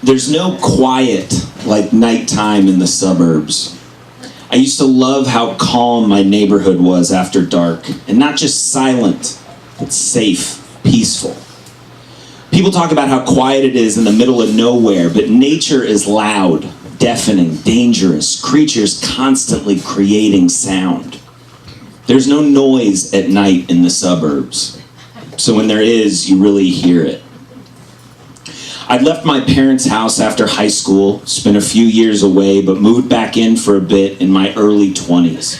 There's no quiet like nighttime in the suburbs. I used to love how calm my neighborhood was after dark, and not just silent, but safe, peaceful. People talk about how quiet it is in the middle of nowhere, but nature is loud, deafening, dangerous, creatures constantly creating sound. There's no noise at night in the suburbs, so when there is, you really hear it. I'd left my parents' house after high school, spent a few years away, but moved back in for a bit in my early 20s.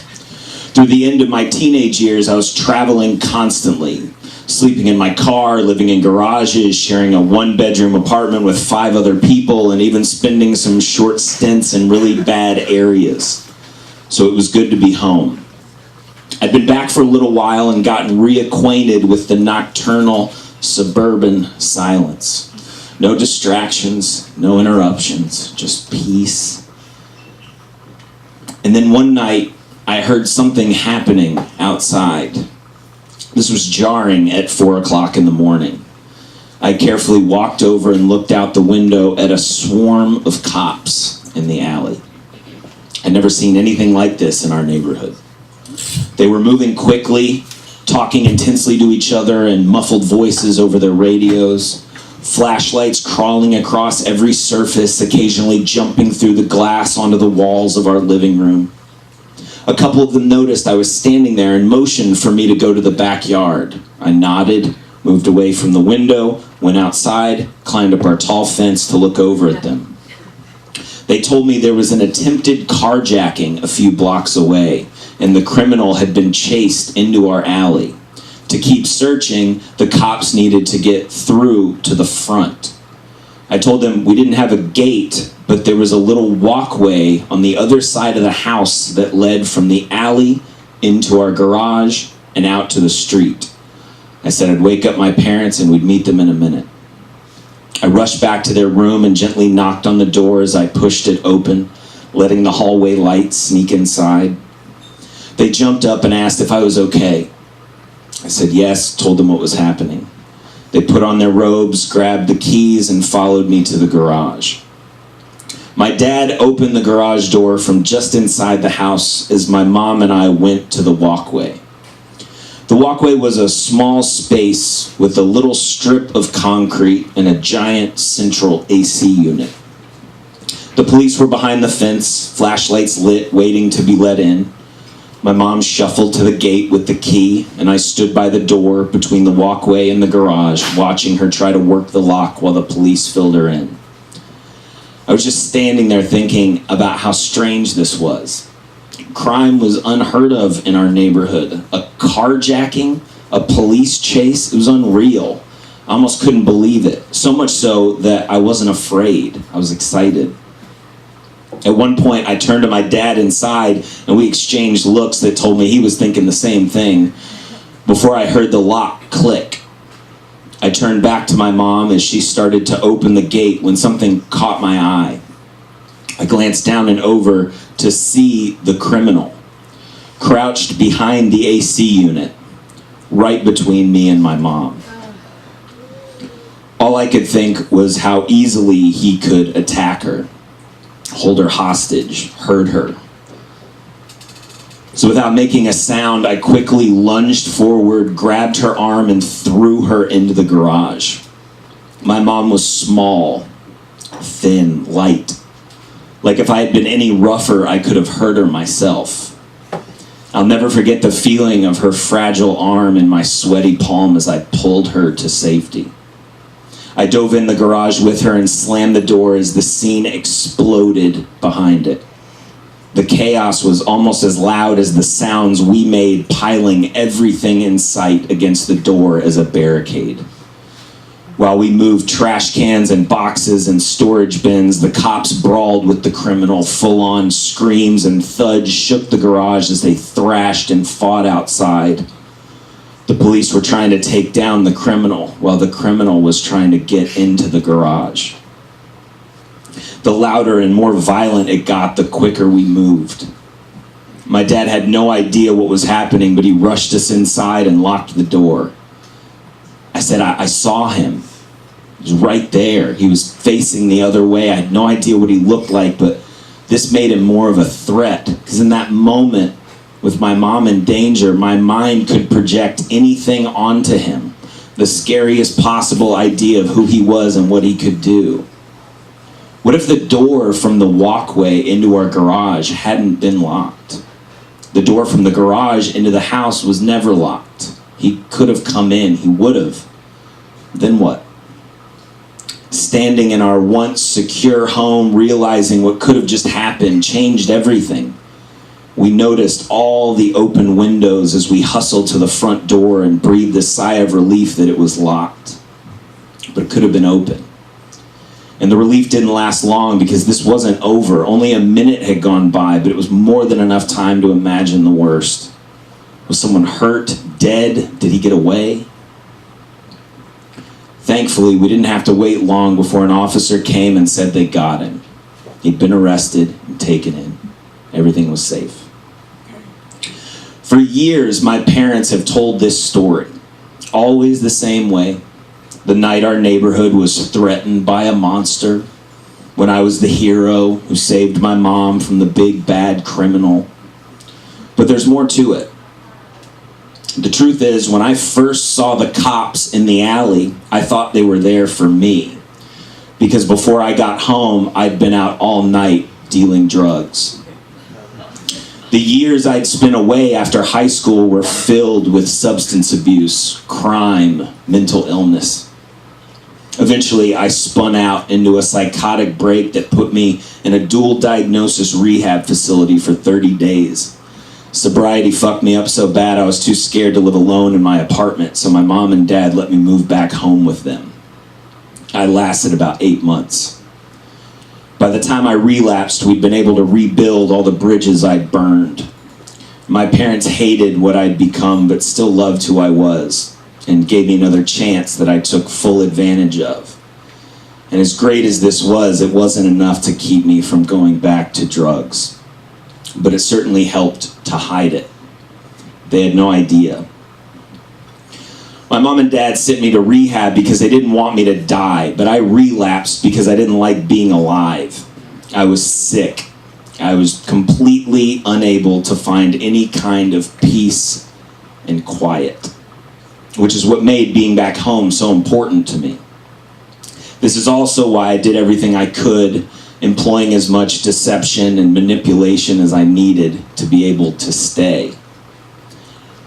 Through the end of my teenage years, I was traveling constantly, sleeping in my car, living in garages, sharing a one-bedroom apartment with 5 other people, and even spending some short stints in really bad areas. So it was good to be home. I'd been back for a little while and gotten reacquainted with the nocturnal suburban silence. No distractions, no interruptions, just peace. And then one night, I heard something happening outside. This was jarring at 4 o'clock in the morning. I carefully walked over and looked out the window at a swarm of cops in the alley. I'd never seen anything like this in our neighborhood. They were moving quickly, talking intensely to each other in muffled voices over their radios. Flashlights crawling across every surface, occasionally jumping through the glass onto the walls of our living room. A couple of them noticed I was standing there and motioned for me to go to the backyard. I nodded, moved away from the window, went outside, climbed up our tall fence to look over at them. They told me there was an attempted carjacking a few blocks away, and the criminal had been chased into our alley. To keep searching, the cops needed to get through to the front. I told them we didn't have a gate, but there was a little walkway on the other side of the house that led from the alley into our garage and out to the street. I said I'd wake up my parents and we'd meet them in a minute. I rushed back to their room and gently knocked on the door as I pushed it open, letting the hallway light sneak inside. They jumped up and asked if I was okay. I said yes, told them what was happening. They put on their robes, grabbed the keys, and followed me to the garage. My dad opened the garage door from just inside the house as my mom and I went to the walkway. The walkway was a small space with a little strip of concrete and a giant central AC unit. The police were behind the fence, flashlights lit, waiting to be let in. My mom shuffled to the gate with the key, and I stood by the door between the walkway and the garage, watching her try to work the lock while the police filled her in. I was just standing there thinking about how strange this was. Crime was unheard of in our neighborhood. A carjacking, a police chase, it was unreal. I almost couldn't believe it, so much so that I wasn't afraid. I was excited. At one point, I turned to my dad inside, and we exchanged looks that told me he was thinking the same thing before I heard the lock click. I turned back to my mom as she started to open the gate when something caught my eye. I glanced down and over to see the criminal, crouched behind the AC unit, right between me and my mom. All I could think was how easily he could attack her, hold her hostage, hurt her. So without making a sound, I quickly lunged forward, grabbed her arm, and threw her into the garage. My mom was small, thin, light. Like if I had been any rougher, I could have hurt her myself. I'll never forget the feeling of her fragile arm in my sweaty palm as I pulled her to safety. I dove in the garage with her and slammed the door as the scene exploded behind it. The chaos was almost as loud as the sounds we made, piling everything in sight against the door as a barricade. While we moved trash cans and boxes and storage bins, the cops brawled with the criminal. Full-on screams and thuds shook the garage as they thrashed and fought outside. The police were trying to take down the criminal while the criminal was trying to get into the garage. The louder and more violent it got, the quicker we moved. My dad had no idea what was happening, but he rushed us inside and locked the door. I said, I saw him. He was right there. He was facing the other way. I had no idea what he looked like, but this made him more of a threat. Because in that moment, with my mom in danger, my mind could project anything onto him. The scariest possible idea of who he was and what he could do. What if the door from the walkway into our garage hadn't been locked? The door from the garage into the house was never locked. He could have come in. He would have. Then what? Standing in our once secure home, realizing what could have just happened, changed everything. We noticed all the open windows as we hustled to the front door and breathed a sigh of relief that it was locked. But it could have been open. And the relief didn't last long because this wasn't over. Only a minute had gone by, but it was more than enough time to imagine the worst. Was someone hurt? Dead? Did he get away? Thankfully, we didn't have to wait long before an officer came and said they got him. He'd been arrested and taken in. Everything was safe. For years, my parents have told this story, always the same way. The night our neighborhood was threatened by a monster, when I was the hero who saved my mom from the big bad criminal. But there's more to it. The truth is, when I first saw the cops in the alley, I thought they were there for me. Because before I got home, I'd been out all night dealing drugs. The years I'd spent away after high school were filled with substance abuse, crime, mental illness. Eventually, I spun out into a psychotic break that put me in a dual diagnosis rehab facility for 30 days. Sobriety fucked me up so bad I was too scared to live alone in my apartment, so my mom and dad let me move back home with them. I lasted about 8 months. By the time I relapsed, we'd been able to rebuild all the bridges I'd burned. My parents hated what I'd become, but still loved who I was, and gave me another chance that I took full advantage of. And as great as this was, it wasn't enough to keep me from going back to drugs. But it certainly helped to hide it. They had no idea. My mom and dad sent me to rehab because they didn't want me to die, but I relapsed because I didn't like being alive. I was sick. I was completely unable to find any kind of peace and quiet, which is what made being back home so important to me. This is also why I did everything I could, employing as much deception and manipulation as I needed to be able to stay.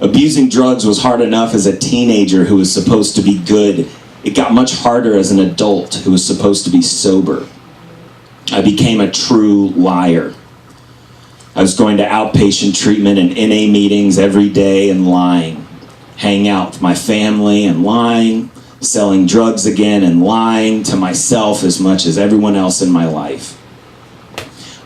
Abusing drugs was hard enough as a teenager who was supposed to be good. It got much harder as an adult who was supposed to be sober. I became a true liar. I was going to outpatient treatment and NA meetings every day and lying. Hang out with my family and lying. Selling drugs again and lying to myself as much as everyone else in my life.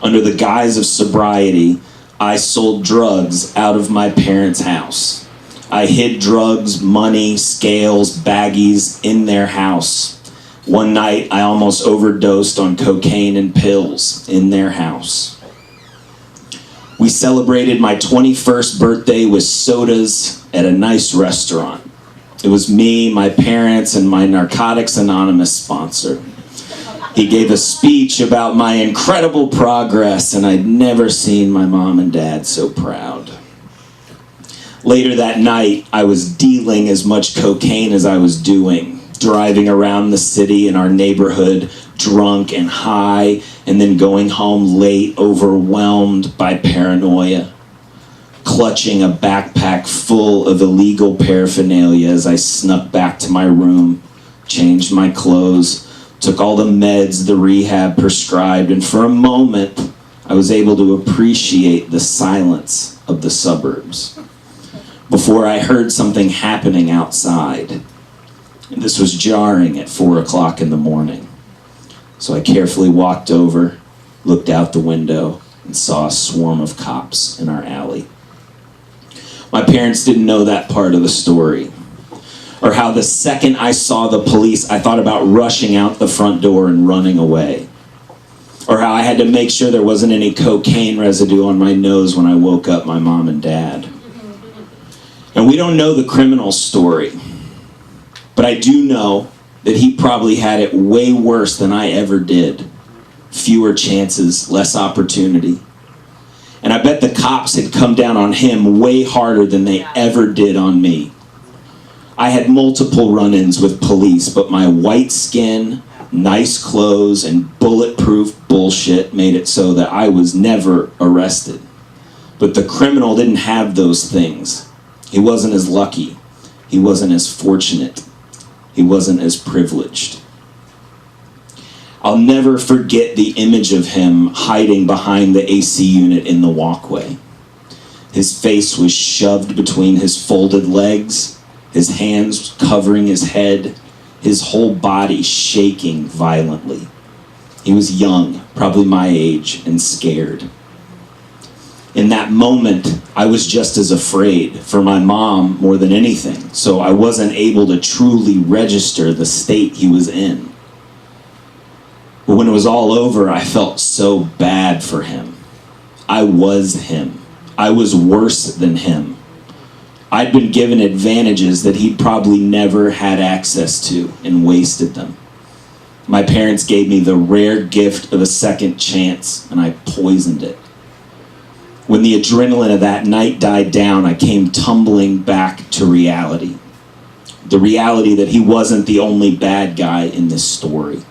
Under the guise of sobriety, I sold drugs out of my parents' house. I hid drugs, money, scales, baggies in their house. One night, I almost overdosed on cocaine and pills in their house. We celebrated my 21st birthday with sodas at a nice restaurant. It was me, my parents, and my Narcotics Anonymous sponsor. He gave a speech about my incredible progress, and I'd never seen my mom and dad so proud. Later that night, I was dealing as much cocaine as I was doing, driving around the city in our neighborhood, drunk and high, and then going home late, overwhelmed by paranoia. Clutching a backpack full of illegal paraphernalia as I snuck back to my room, changed my clothes, took all the meds the rehab prescribed, and for a moment, I was able to appreciate the silence of the suburbs before I heard something happening outside. And this was jarring at 4 o'clock in the morning. So I carefully walked over, looked out the window, and saw a swarm of cops in our alley. My parents didn't know that part of the story, or how the second I saw the police, I thought about rushing out the front door and running away, or how I had to make sure there wasn't any cocaine residue on my nose when I woke up my mom and dad. And we don't know the criminal story, but I do know that he probably had it way worse than I ever did. Fewer chances, less opportunity. And I bet the cops had come down on him way harder than they ever did on me. I had multiple run-ins with police, but my white skin, nice clothes, and bulletproof bullshit made it so that I was never arrested. But the criminal didn't have those things. He wasn't as lucky. He wasn't as fortunate. He wasn't as privileged. I'll never forget the image of him hiding behind the AC unit in the walkway. His face was shoved between his folded legs, his hands covering his head, his whole body shaking violently. He was young, probably my age, and scared. In that moment, I was just as afraid for my mom more than anything, so I wasn't able to truly register the state he was in. But when it was all over, I felt so bad for him. I was him. I was worse than him. I'd been given advantages that he'd probably never had access to and wasted them. My parents gave me the rare gift of a second chance, and I poisoned it. When the adrenaline of that night died down, I came tumbling back to reality. The reality that he wasn't the only bad guy in this story.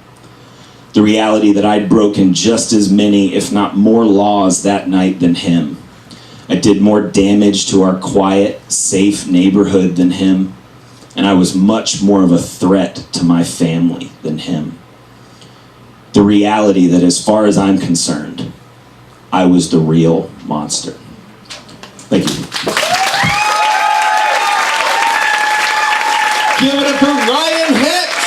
The reality that I'd broken just as many, if not more, laws that night than him. I did more damage to our quiet, safe neighborhood than him, and I was much more of a threat to my family than him. The reality that, as far as I'm concerned, I was the real monster. Thank you. Give it up for Ryan Hicks.